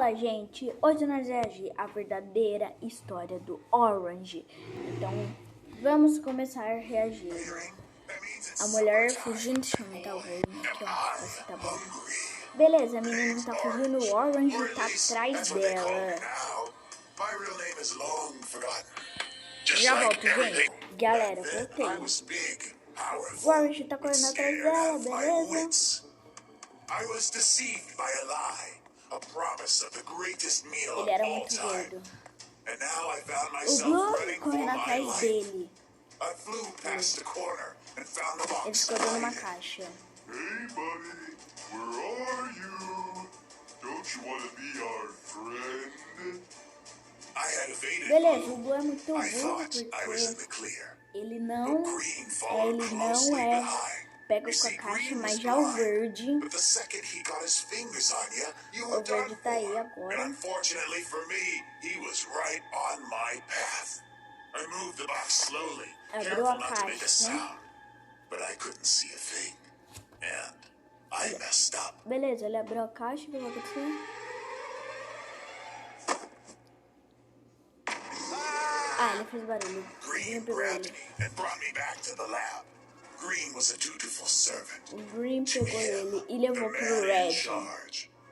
Olá, gente! Hoje nós vamos reagir à verdadeira história do Orange. Então, vamos começar reagindo. A mulher fugindo de chama, tá vendo? Aqui, ó, essa tá bom. Beleza, a menina tá fugindo, o Orange tá atrás dela. Já volto, gente. Galera, voltei. O Orange tá correndo atrás dela, beleza? Ele era muito doido. O Blue correndo atrás dele. Ele ficou dando uma caixa. Hey buddy, where are you? Don't you want to be our friend? Beleza, o Blue é muito burro porque ele não pega com a caixa, mas já o verde tá aí agora. Abriu a caixa. Beleza, ele abriu a caixa, o que vai acontecer? Ah, ele fez barulho. Green grabbed me and brought me back to the lab. Green was a dutiful servant. O Green pegou ele e levou pro Red.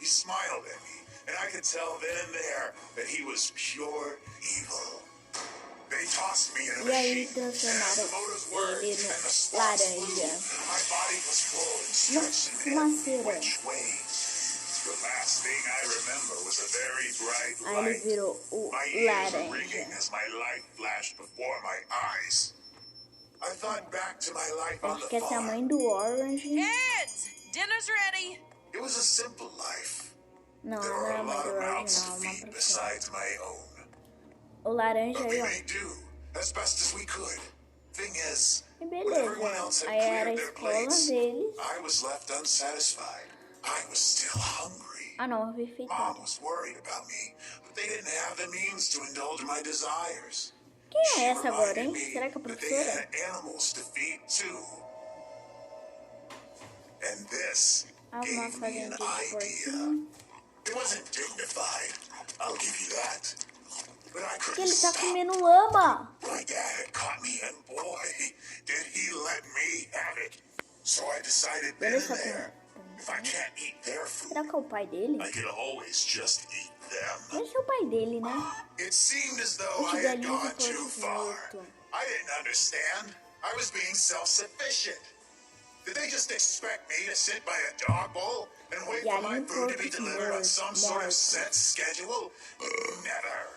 He smiled at me, and I could tell then and there that he was pure evil. They tossed me in a machine, and the motors worked, and the sparks flew. My body was full and stretched in every which way. The last thing I remember was a very bright light. My ears were ringing as my light flashed before my eyes. I thought back to my life on the farm. Essa é a mãe do Orange. Kids, dinner's ready. It was a simple life. Não, there não were é a a mãe lot do of Orange, mouths to não, feed uma besides my own. O laranja But we aí, ó. made do as best as we could. Thing is, E when everyone beleza, else had aí era a cleared their escola plates, deles. I was left unsatisfied. I was still hungry. Ah não, refeitado. Mom was worried about me, but they didn't have the means to indulge my desires. Quem é essa agora, hein? Será que é a That they professora? had animals to feed too. And this gave me an idea. It wasn't dignified, I'll give you that. But I Que couldn't ele tá stop. comendo lama. My dad had caught me, and boy, did he let me have it. So I decided then and there, if I can't eat their food, Será que é o pai dele? I could always just eat them. Esse é o pai dele, né? It seemed as though I had gone too far. I didn't understand. I was being self-sufficient. Did they just expect me to sit by a dog bowl and wait for my food to be delivered on some sort of set schedule? Never.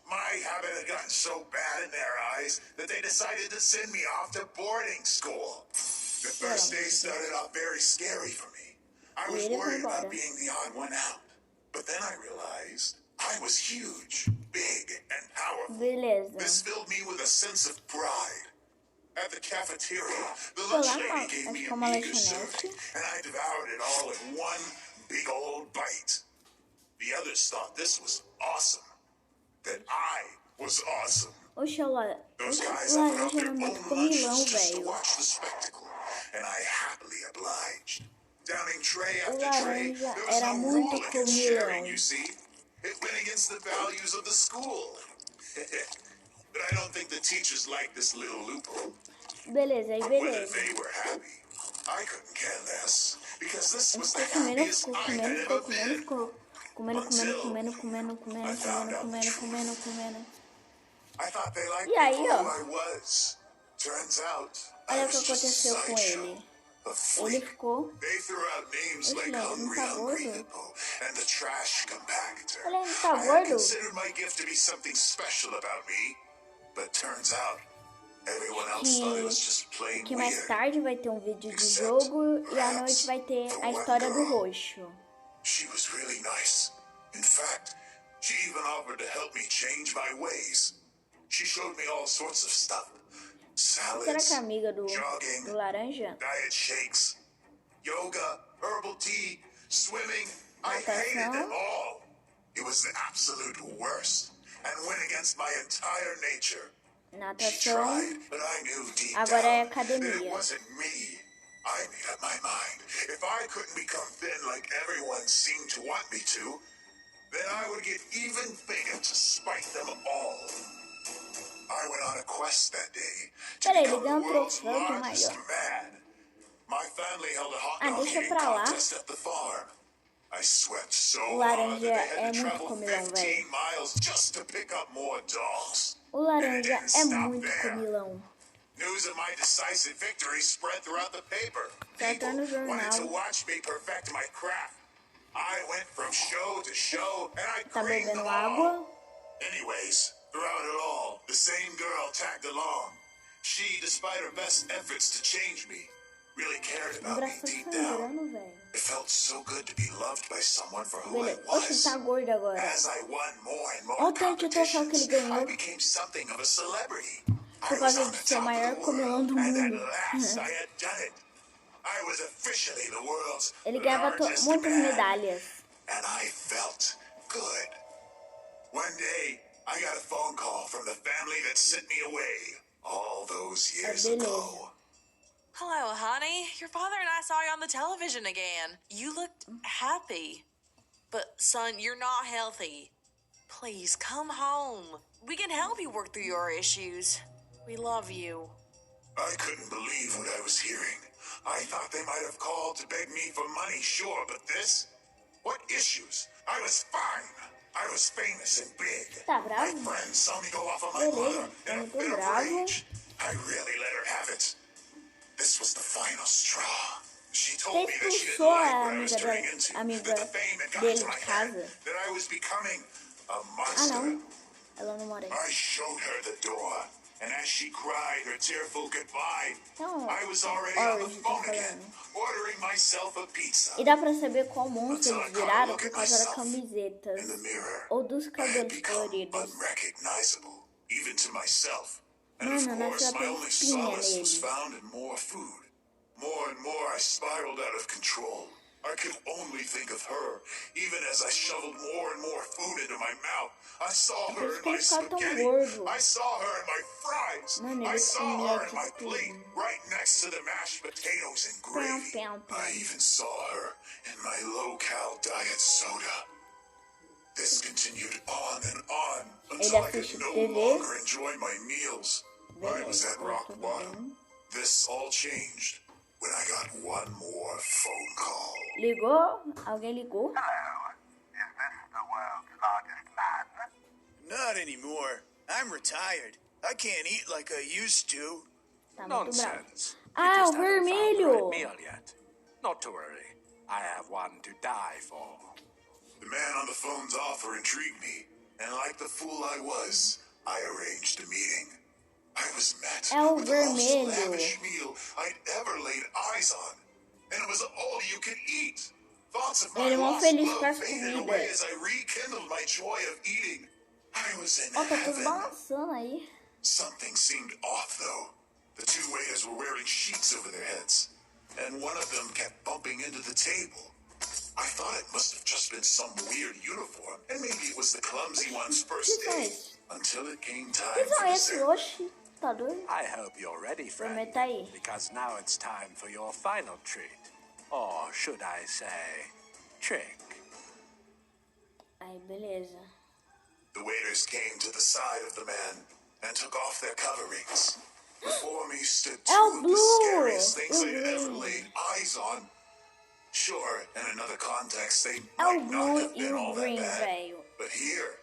My habit had gotten so bad in their eyes that they decided to send me off to boarding school. The first day started off very scary for me. I was worried about being the odd one out. But then I realized I was huge, big, and powerful. Beleza. This filled me with a sense of pride. At the cafeteria, the lunch lady gave me a meager serving, and I devoured it all in one big old bite. The others thought this was awesome. That I was awesome. Oxe, olha, Those o guys offered up laranja their era own muito lunches comilão, just to velho. watch the spectacle, and I happily obliged. Downing tray O after tray, laranja there was era no muito rule against sharing, comilão. you see. It went against the values of the school. But I don't think the teachers liked this little loophole. Beleza, aí But whether beleza. they were happy, I couldn't care less, because this was the Ficou comendo, happiest ficou I comendo, had ficou ever comendo, been. ficou comendo. I thought they liked E aí, me for ó. who I was. Turns out, Olha I o que was just a aconteceu com sideshow. ele. A Ele freak. ficou... They threw out names Oxe, like não, não tá Hungry gordo? Hippo and the Trash Compactor. Ele ainda tá I had gordo? considered my gift to be something special about me, but turns out everyone else thought it was just plain Que mais weird. tarde vai ter um vídeo de jogo e à noite vai ter a história do roxo. She was really nice. In fact, she even offered to help me change my ways. She showed me all sorts of stuff. Será Salads, que é amiga do jogging, laranja? diet shakes, yoga, herbal tea, swimming. I hated them all. It was the absolute worst and went against my entire nature. She Natação. tried, but I knew deep Agora é down that it academia. wasn't me. I made up my mind. If I couldn't become thin like everyone seemed to want me to, Then I would get even bigger to spite them all. I went on a quest that day to Peraí, ele become the ganhou um world's troféu do largest maior. man. My family held a hot Ah, dog deixa eating pra lá. contest at the farm. I sweat so O hard that laranja they had é to muito travel comilão, 15 velho. miles just to pick up more dogs. O And it laranja didn't é stop muito there. comilão. News of my decisive victory spread throughout the paper. Tá People no wanted to jornal. watch me perfect my craft. I went from show to show, and I Tá creamed bebendo them água. all. Anyways, throughout it all, the same girl tagged along. She, despite her best efforts to change me, really cared O about me braço tá deep down. sangrando, velho. It felt so good to be loved by someone for who I Beleza. Oxe, was. tá gordo agora. As I won more and more Olha o tanto de troféu que ele competitions, ganhou. I became something of a celebrity. Por I was causa on de the ser o top of maior the comilão do world, and at mundo. last I had done it. I was officially the world's Ele ganhava largest muitas man, medalhas. and I felt good. One day, I got a phone call from the family that sent me away all those years beleza. ago. Hello, honey. Your father and I saw you on the television again. You looked happy. But, son, you're not healthy. Please, come home. We can help you work through your issues. We love you. I couldn't believe what I was hearing. I thought they might have called to beg me for money, sure, but this? What issues? I was fine. I was famous and big. Tá My bravo? friends saw me go off on my Beleza, mother tá in a muito fit of bravo. rage. I really let her have it. This was the final straw. She told Você me that she didn't expulsou like a what I was amiga, turning into, amiga that the fame had gotten dele to my de head, casa. that I was becoming a Ah, monster. não. Ela não mora aí. I showed her the door, and as she cried her tearful goodbye, Não, I was already on the Orange tá phone again, falando. ordering myself a pizza. E dá pra saber qual monstro Until I eles caught a viraram look por at causa das myself camisetas in the mirror. ou dos I had cabelos become coloridos. unrecognizable, even to myself. And Mano, of nasceu course, my até only espinha solace was nele. found in more food. More and more, I spiraled out of control. I could only think of her, even as I shoveled more and more food into my mouth. I saw Por her isso in que my ele ficava tão spaghetti. gordo. I saw her in my fries. Mano, I ele saw comia her in my de plate, tudo. right next to the mashed potatoes and Pão, gravy. pão, pão. I even saw her in my low-cal diet soda. This continued on and on until I could assiste no TV. longer enjoy my meals. I was Beleza, at tá rock tudo bottom. bem. This all changed when I got one more phone call. Ligou? Alguém ligou? Hello. Is this the world's largest man? Not anymore. I'm retired. I can't eat like I used to. Tá muito bravo. Nonsense. Ah, You o just haven't found the vermelho. right meal yet. Not to worry. I have one to die for. The man on the phone's offer intrigued me, and like the fool I was, I arranged a meeting. I was met É o with the most vermelho. lavish meal I'd ever laid eyes on, and it was all you could eat. Thoughts of my Ele é mó lost feliz com love as faded comidas. away as I rekindled my joy of eating. I was in Ó, tá tudo heaven. balançando aí. Something seemed off, though. The two waiters were wearing sheets over their heads, and one of them kept bumping into the table. I thought it must have just been some weird uniform, and maybe it was the clumsy one's first Que são day, esses? until it came time Que são for esses? dessert. Oxi, tá doido? I hope you're ready, friend. Prometa aí. Because now it's time for your final treat. Or should I say, trick. Aí, beleza. The waiters came to the side of the man and took off their coverings. Before me stood two É o of the Blue! scariest things O I'd ever Blue. laid eyes on. Sure, in another context, they É o might not Blue have e been o all that Green, bad. velho. But here,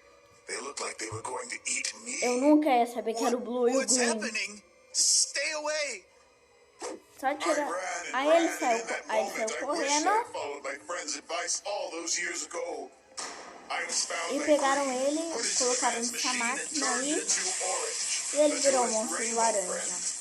they looked like they were going to eat me. Eu nunca ia saber que era o Blue e o What's Green. happening? Stay away. Só I tira. ran and Aí ran, ele and saiu, in that aí ele moment, saiu I wish I correndo had followed my friend's advice all those years ago. I was found e by pegaram Green, ele, put into colocaram a nessa machine and máquina turned aí into Orange, e ele the virou um newest monstro rainbow laranja. friend.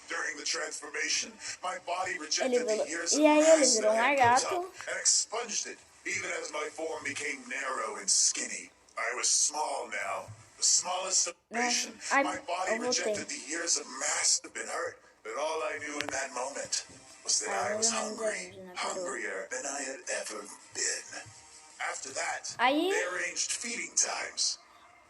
During the transformation, my body Ele rejected the virou, years e of aí ele mass virou that um I had built lagarto. up and expunged it, even as my form became narrow and skinny. I was small now, the smallest of creation. Ai, My body eu voltei. rejected the years of mass that had been hurt, but all I knew in that moment was that Ai, I was eu não hungry, lembro, né, parou. hungrier than I had ever been. After that, Aí- they arranged feeding times.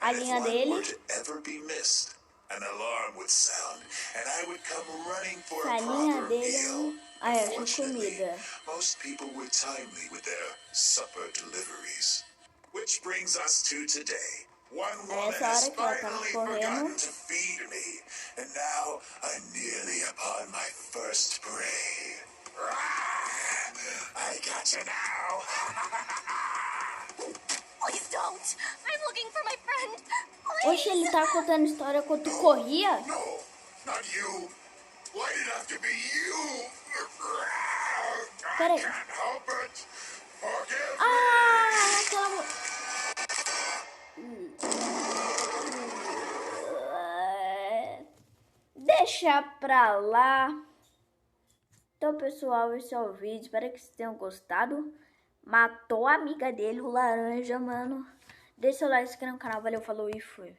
A And if linha one dele- were to ever be missed, an alarm would sound, and I would come running for A a linha proper dele. meal. Ai, eu achei Fortunately, comida. most people were timely with their supper deliveries, which Which brings us to today. One woman Nessa has hora que ela tava finally correndo. forgotten to feed me, and now I'm nearly upon my first prey. I got you now. Please don't. I'm looking for my friend. Oxe, ele tá contando história quando tu corria? No, not you. Why did it have to be you? I Peraí. can't help it. Forgive Ah, aquela... Deixa pra lá. Então, pessoal, esse é o vídeo. Espero que vocês tenham gostado. Matou a amiga dele, o laranja, mano. Deixa o like, se inscreve no canal. Valeu, falou e fui.